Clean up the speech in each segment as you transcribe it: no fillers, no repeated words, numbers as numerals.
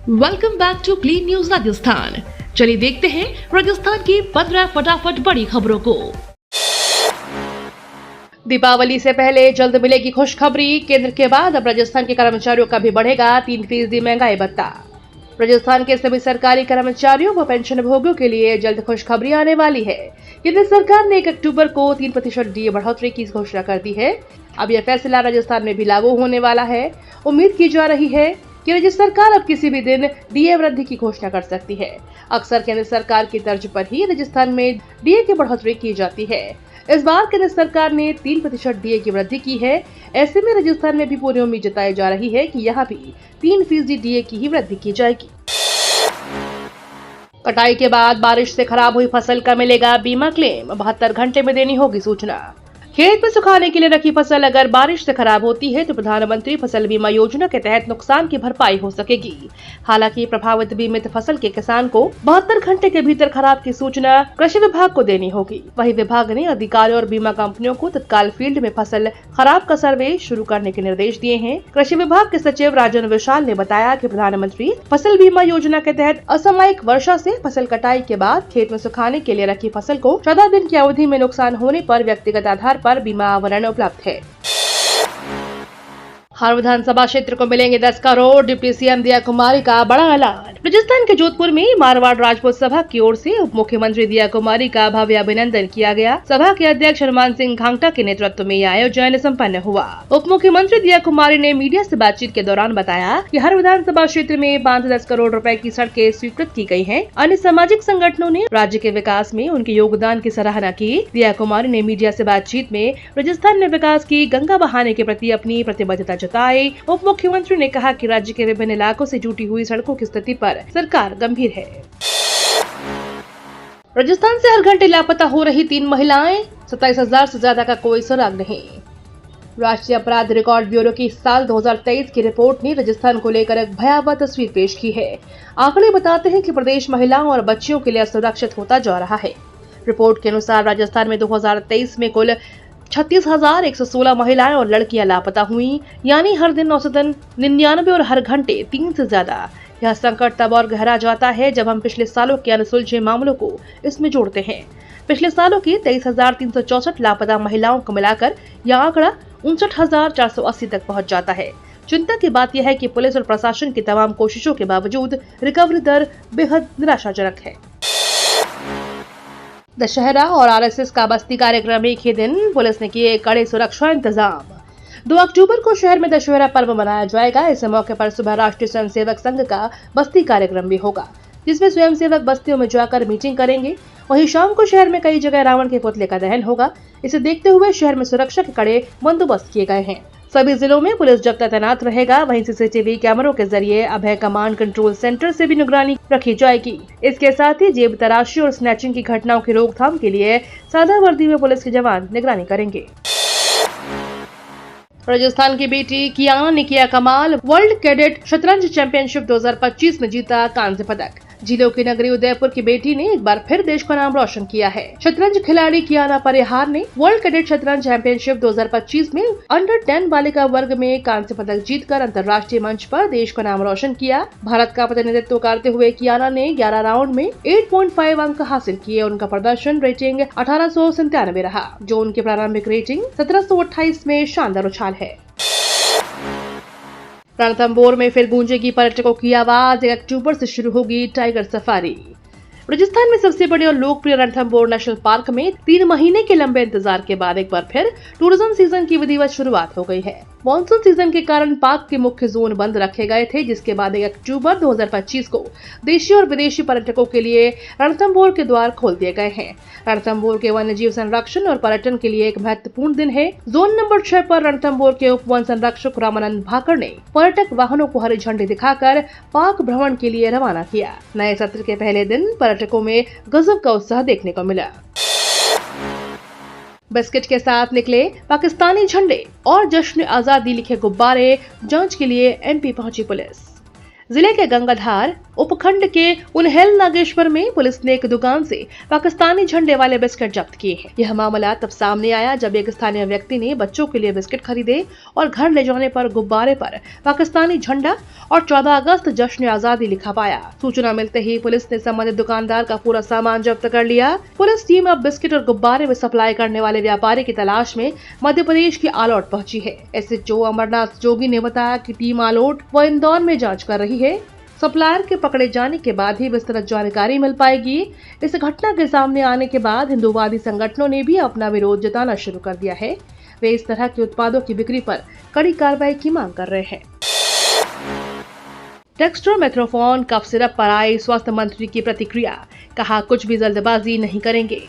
Welcome back to clean news Rajasthan. चलिए देखते हैं राजस्थान की 15 फटाफट बड़ी खबरों को। दीपावली से पहले जल्द मिलेगी खुशखबरी। केंद्र के बाद अब राजस्थान के कर्मचारियों का भी बढ़ेगा 3% महंगाई भत्ता। राजस्थान के सभी सरकारी कर्मचारियों व पेंशन भोगियों के लिए जल्द खुशखबरी आने वाली है। केंद्र सरकार ने 1 अक्टूबर को 3% डीए बढ़ोतरी की घोषणा कर दी है। अब यह फैसला राजस्थान में भी लागू होने वाला है। उम्मीद की जा रही है कि राज्य सरकार अब किसी भी दिन डीए वृद्धि की घोषणा कर सकती है। अक्सर केंद्र सरकार की तर्ज पर ही राजस्थान में डीए की बढ़ोतरी की जाती है। इस बार केंद्र सरकार ने 3% डीए की वृद्धि की है। ऐसे में राजस्थान में भी पूरी उम्मीद जताई जा रही है कि यहाँ भी 3% डीए की ही वृद्धि की जाएगी। कटाई के बाद बारिश से खराब हुई फसल का मिलेगा बीमा क्लेम। 72 घंटे में देनी होगी सूचना। खेत में सुखाने के लिए रखी फसल अगर बारिश से खराब होती है तो प्रधानमंत्री फसल बीमा योजना के तहत नुकसान की भरपाई हो सकेगी। हालांकि प्रभावित बीमित फसल के किसान को 72 घंटे के भीतर खराब की सूचना कृषि विभाग को देनी होगी। वहीं विभाग ने अधिकारियों और बीमा कंपनियों को तत्काल फील्ड में फसल खराब का सर्वे शुरू करने के निर्देश दिए हैं। कृषि विभाग के सचिव राजन विशाल ने बताया कि प्रधानमंत्री फसल बीमा योजना के तहत असामयिक वर्षा से फसल कटाई के बाद खेत में सुखाने के लिए रखी फसल को 14 दिन की अवधि में नुकसान होने पर व्यक्तिगत आधार पर बीमा आवरण उपलब्ध है। हर विधानसभा क्षेत्र को मिलेंगे 10 करोड़। डिप्टी सीएम दिया कुमारी का बड़ा ऐलान। राजस्थान के जोधपुर में मारवाड़ राजपूत सभा की ओर से उप मुख्यमंत्री दिया कुमारी का भव्य अभिनंदन किया गया। सभा के अध्यक्ष हनुमान सिंह घांगटा के नेतृत्व में यह आयोजन संपन्न हुआ। उप मुख्यमंत्री दिया कुमारी ने मीडिया से बातचीत के दौरान बताया कि हर विधानसभा क्षेत्र में 5-10 करोड़ रुपए की सड़कें स्वीकृत की गई हैं। अन्य सामाजिक संगठनों ने राज्य के विकास में उनके योगदान की सराहना की। दिया कुमारी ने मीडिया से बातचीत में राजस्थान में विकास की गंगा बहाने के प्रति अपनी प्रतिबद्धता जताई। उप मुख्यमंत्री ने कहा कि राज्य के विभिन्न इलाकों से जुटी हुई सड़कों की स्थिति पर सरकार गंभीर है। राजस्थान से हर घंटे लापता हो रही 3 महिलाएं, 27,000 से ज्यादा का कोई सुराग नहीं। राष्ट्रीय अपराध रिकॉर्ड ब्यूरो की साल 2023 की रिपोर्ट ने राजस्थान को लेकर एक भयावह तस्वीर पेश की है। आंकड़े बताते हैं कि प्रदेश महिलाओं और बच्चियों के लिए असुरक्षित होता जा रहा है। रिपोर्ट के अनुसार राजस्थान में 2023 में कुल 36,116 महिलाएं और लड़कियां लापता हुई, यानी हर दिन औसतन 99 और हर घंटे 3 से ज्यादा। यह संकट तब और गहरा जाता है जब हम पिछले सालों के अनसुलझे मामलों को इसमें जोड़ते हैं। पिछले सालों की 23,364 लापता महिलाओं को मिलाकर यह आंकड़ा 59,480 तक पहुंच जाता है। चिंता की बात यह है कि पुलिस और प्रशासन की तमाम कोशिशों के बावजूद रिकवरी दर बेहद निराशाजनक है। दशहरा और आरएसएस का बस्ती कार्यक्रम एक ही दिन, पुलिस ने किए कड़े सुरक्षा इंतजाम। 2 अक्टूबर को शहर में दशहरा पर्व मनाया जाएगा। इस मौके पर सुबह राष्ट्रीय स्वयंसेवक संघ का बस्ती कार्यक्रम भी होगा, जिसमें स्वयंसेवक बस्तियों में जाकर मीटिंग करेंगे। वहीं शाम को शहर में कई जगह रावण के पुतले का दहन होगा। इसे देखते हुए शहर में सुरक्षा के कड़े बंदोबस्त किए गए हैं। सभी जिलों में पुलिस जब्ता तैनात रहेगा। वहीं सीसीटीवी कैमरों के जरिए अभय कमांड कंट्रोल सेंटर से भी निगरानी रखी जाएगी। इसके साथ ही जेब तराशी और स्नैचिंग की घटनाओं की रोकथाम के लिए सादा वर्दी में पुलिस के जवान निगरानी करेंगे। राजस्थान की बेटी कियाना ने किया कमाल। वर्ल्ड कैडेट शतरंज चैंपियनशिप 2025 में जीता कांस्य पदक। जिलों की नगरी उदयपुर की बेटी ने एक बार फिर देश का नाम रोशन किया है। शतरंज खिलाड़ी कियाना परिहार ने वर्ल्ड कैडेट शतरंज चैंपियनशिप 2025 में अंडर 10 बालिका वर्ग में कांस्य पदक जीतकर अंतर्राष्ट्रीय मंच पर देश का नाम रोशन किया। भारत का प्रतिनिधित्व करते हुए कियाना ने 11 राउंड में 8.5 अंक हासिल किए। उनका प्रदर्शन रेटिंग 1897 रहा, जो उनकी प्रारंभिक रेटिंग 1728 में शानदार उछाल है। रणथंभौर में फिर गूंजेगी पर्यटकों की आवाज। 1 अक्टूबर से शुरू होगी टाइगर सफारी। राजस्थान में सबसे बड़े और लोकप्रिय रणथंभौर नेशनल पार्क में 3 महीने के लंबे इंतजार के बाद एक बार फिर टूरिज्म सीजन की विधिवत शुरुआत हो गई है। मॉनसून सीजन के कारण पार्क के मुख्य जोन बंद रखे गए थे, जिसके बाद 1 अक्टूबर 2025 को देशी और विदेशी पर्यटकों के लिए रणथंभौर के द्वार खोल दिए गए हैं। रणथंभौर के वन्यजीव संरक्षण और पर्यटन के लिए एक महत्वपूर्ण दिन है। जोन नंबर 6 पर रणथंभौर के उप वन संरक्षक रामानंद भाकर ने पर्यटक वाहनों को हरी झंडी दिखाकर पार्क भ्रमण के लिए रवाना किया। नए सत्र के पहले दिन पर्यटकों में गजब का उत्साह देखने को मिला। बिस्किट के साथ निकले पाकिस्तानी झंडे और जश्न आजादी लिखे गुब्बारे। जांच के लिए एमपी पहुंची पुलिस। जिले के गंगाधार उपखंड के उन्हेल नागेश्वर में पुलिस ने एक दुकान से पाकिस्तानी झंडे वाले बिस्किट जब्त किए हैं। यह मामला तब सामने आया जब एक स्थानीय व्यक्ति ने बच्चों के लिए बिस्किट खरीदे और घर ले जाने पर गुब्बारे पर पाकिस्तानी झंडा और 14 अगस्त जश्न आजादी लिखा पाया। सूचना मिलते ही पुलिस ने संबंधित दुकानदार का पूरा सामान जब्त कर लिया। पुलिस टीम अब बिस्किट और गुब्बारे में सप्लाई करने वाले व्यापारी की तलाश में मध्य प्रदेश की आलोट पहुंची है। एसएचओ अमरनाथ जोगी ने बताया कि टीम आलोट व इंदौर में जाँच कर रही है। सप्लायर के पकड़े जाने के बाद ही विस्तृत जानकारी मिल पाएगी। इस घटना के सामने आने के बाद हिंदूवादी संगठनों ने भी अपना विरोध जताना शुरू कर दिया है। वे इस तरह के उत्पादों की बिक्री पर कड़ी कार्रवाई की मांग कर रहे हैं। डेक्स्ट्रोमेथ्सोफोन कफ सिरप पर आई स्वास्थ्य मंत्री की प्रतिक्रिया, कहा कुछ भी जल्दबाजी नहीं करेंगे।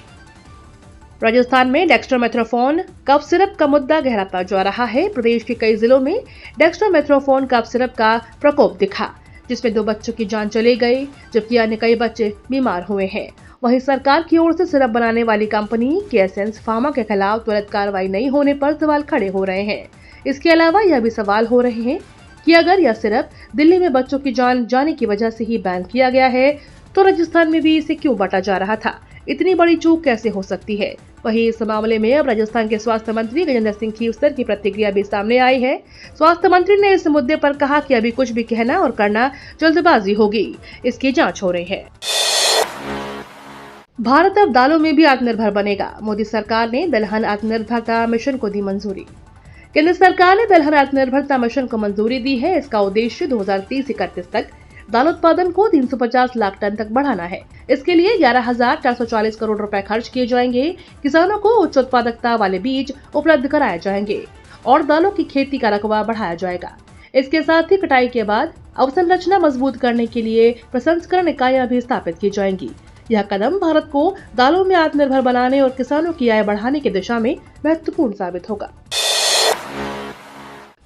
राजस्थान में डेक्स्ट्रोमेथ्सोफोन कफ सिरप का मुद्दा गहरा पड़ जा रहा है। प्रदेश के कई जिलों में डेक्स्ट्रोमेथ्सोफोन कफ सिरप का प्रकोप दिखा, जिसमें 2 बच्चों की जान चली गई, जबकि अन्य कई बच्चे बीमार हुए हैं। वहीं सरकार की ओर से सिरप बनाने वाली कंपनी केएसएन फार्मा के खिलाफ त्वरित कार्रवाई नहीं होने पर सवाल खड़े हो रहे हैं। इसके अलावा यह भी सवाल हो रहे हैं कि अगर यह सिरप दिल्ली में बच्चों की जान जाने की वजह से ही बैन किया गया है, तो राजस्थान में भी इसे क्यों बांटा जा रहा था? इतनी बड़ी चूक कैसे हो सकती है? वहीं इस मामले में अब राजस्थान के स्वास्थ्य मंत्री गजेंद्र सिंह खीवसर की प्रतिक्रिया भी सामने आई है। स्वास्थ्य मंत्री ने इस मुद्दे पर कहा कि अभी कुछ भी कहना और करना जल्दबाजी होगी, इसकी जांच हो रही है। भारत अब दालों में भी आत्मनिर्भर बनेगा। मोदी सरकार ने दलहन आत्मनिर्भरता मिशन को दी मंजूरी। केंद्र सरकार ने दलहन आत्मनिर्भरता मिशन को मंजूरी दी है। इसका उद्देश्य 2030-31 तक दाल उत्पादन को 350 लाख टन तक बढ़ाना है। इसके लिए 11,440 करोड़ रुपए खर्च किए जाएंगे। किसानों को उच्च उत्पादकता वाले बीज उपलब्ध कराए जाएंगे और दालों की खेती का रकबा बढ़ाया जाएगा। इसके साथ ही कटाई के बाद अवसंरचना मजबूत करने के लिए प्रसंस्करण इकाइयां भी स्थापित की जाएंगी। यह कदम भारत को दालों में आत्मनिर्भर बनाने और किसानों की आय बढ़ाने की दिशा में महत्वपूर्ण साबित होगा।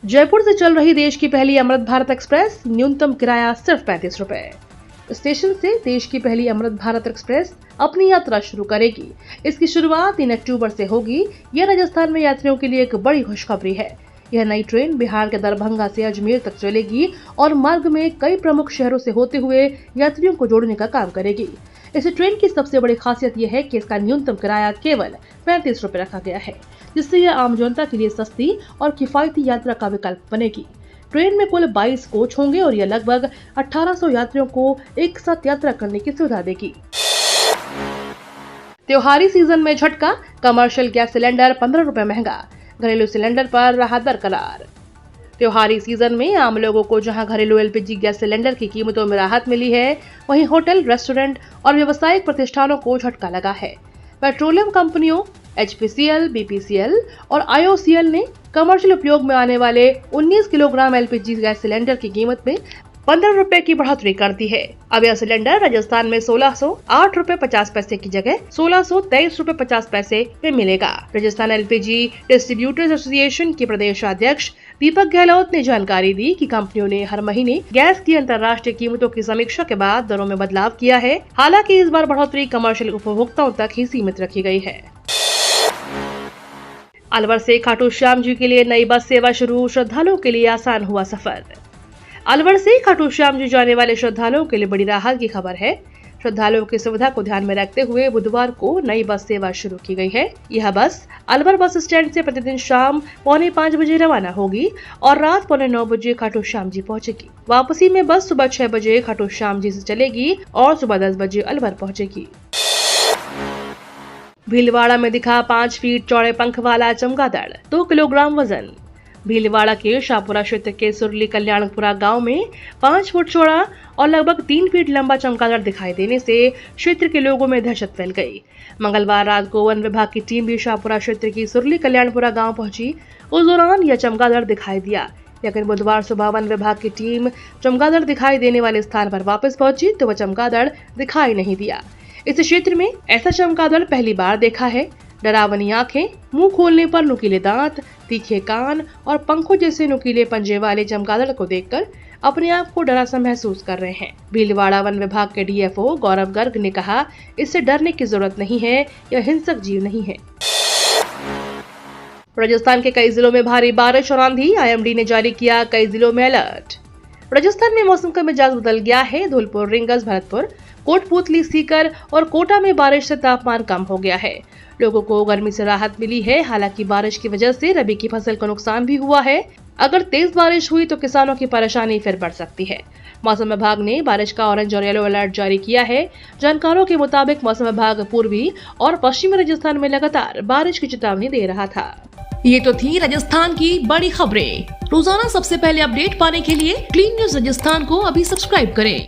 जयपुर से चल रही देश की पहली अमृत भारत एक्सप्रेस, न्यूनतम किराया सिर्फ 35 रुपए। स्टेशन से देश की पहली अमृत भारत एक्सप्रेस अपनी यात्रा शुरू करेगी। इसकी शुरुआत 3 अक्टूबर से होगी। यह राजस्थान में यात्रियों के लिए एक बड़ी खुशखबरी है। यह नई ट्रेन बिहार के दरभंगा से अजमेर तक चलेगी और मार्ग में कई प्रमुख शहरों से होते हुए यात्रियों को जोड़ने का काम करेगी। इस ट्रेन की सबसे बड़ी खासियत यह है कि इसका न्यूनतम किराया केवल 35 रुपए रखा गया है, जिससे यह आम जनता के लिए सस्ती और किफायती यात्रा का विकल्प बनेगी। ट्रेन में कुल 22 कोच होंगे और यह लगभग 1800 यात्रियों को एक साथ यात्रा करने की सुविधा देगी। त्योहारी सीजन में झटका, कमर्शियल गैस सिलेंडर 15 रुपए महंगा, घरेलू सिलेंडर पर रहा बरकरार। त्योहारी सीजन में आम लोगों को जहां घरेलू एलपीजी गैस सिलेंडर की कीमतों में राहत मिली है, वहीं होटल, रेस्टोरेंट और व्यावसायिक प्रतिष्ठानों को झटका लगा है। पेट्रोलियम कंपनियों एचपीसीएल, बीपीसीएल और आईओसीएल ने कमर्शियल उपयोग में आने वाले 19 किलोग्राम एलपीजी गैस सिलेंडर की कीमत में 15 रुपए की बढ़ोतरी कर दी है। अब यह सिलेंडर राजस्थान में 1608 रुपए 50 पैसे की जगह 1623 रुपए 50 पैसे में मिलेगा। राजस्थान एलपीजी डिस्ट्रीब्यूटर्स एसोसिएशन के प्रदेश अध्यक्ष दीपक गहलोत ने जानकारी दी कि कंपनियों ने हर महीने गैस की अंतर्राष्ट्रीय कीमतों की समीक्षा के बाद दरों में बदलाव किया है। हालांकि इस बार बढ़ोतरी कमर्शियल उपभोक्ताओं तक ही सीमित रखी गई है। अलवर से खाटू श्याम जी के लिए नई बस सेवा शुरू, श्रद्धालुओं के लिए आसान हुआ सफर। अलवर से खाटू श्याम जी जाने वाले श्रद्धालुओं के लिए बड़ी राहत की खबर है। श्रद्धालुओं की सुविधा को ध्यान में रखते हुए बुधवार को नई बस सेवा शुरू की गई है। यह बस अलवर बस स्टैंड से प्रतिदिन शाम 4:45 बजे रवाना होगी और रात 8:45 बजे खाटू श्याम जी पहुंचेगी। वापसी में बस सुबह 6 बजे खाटू श्याम जी से चलेगी और सुबह 10 बजे अलवर पहुंचेगी। भीलवाड़ा में दिखा 5 फीट चौड़े पंख वाला चमगादड़, 2 किलोग्राम वजन। भीलवाड़ा के शाहपुरा क्षेत्र के सुरली कल्याणपुरा गांव में 5 फुट चौड़ा और लगभग 3 फीट लंबा चमगादड़ दिखाई देने से क्षेत्र के लोगों में दहशत फैल गई। मंगलवार रात को वन विभाग की टीम भी शाहपुरा क्षेत्र की सुरली कल्याणपुरा गांव पहुंची। उस दौरान यह चमगादड़ दिखाई दिया, लेकिन बुधवार सुबह वन विभाग की टीम चमगादड़ दिखाई देने वाले स्थान पर वापस पहुंची तो वह चमगादड़ दिखाई नहीं दिया। इस क्षेत्र में ऐसा चमगादड़ पहली बार देखा है। डरावनी आंखें, मुंह खोलने पर नुकीले दांत, तीखे कान और पंखों जैसे नुकीले पंजे वाले चमगादड़ को देखकर अपने आप को डरा सा महसूस कर रहे हैं। भीलवाड़ा वन विभाग के डीएफओ गौरव गर्ग ने कहा, इससे डरने की जरूरत नहीं है, यह हिंसक जीव नहीं है। राजस्थान के कई जिलों में भारी बारिश और आंधी, आईएमडी ने जारी किया कई जिलों में अलर्ट। राजस्थान में मौसम का मिजाज बदल गया है। धौलपुर, रींगस, भरतपुर, कोटपूतली, सीकर और कोटा में बारिश से तापमान कम हो गया है। लोगों को गर्मी से राहत मिली है। हालांकि बारिश की वजह से रबी की फसल को नुकसान भी हुआ है। अगर तेज बारिश हुई तो किसानों की परेशानी फिर बढ़ सकती है। मौसम विभाग ने बारिश का ऑरेंज और येलो अलर्ट जारी किया है। जानकारों के मुताबिक मौसम विभाग पूर्वी और पश्चिमी राजस्थान में लगातार बारिश की चेतावनी दे रहा था। ये तो थी राजस्थान की बड़ी खबरें। रोजाना सबसे पहले अपडेट पाने के लिए क्लीन न्यूज राजस्थान को अभी सब्सक्राइब करें।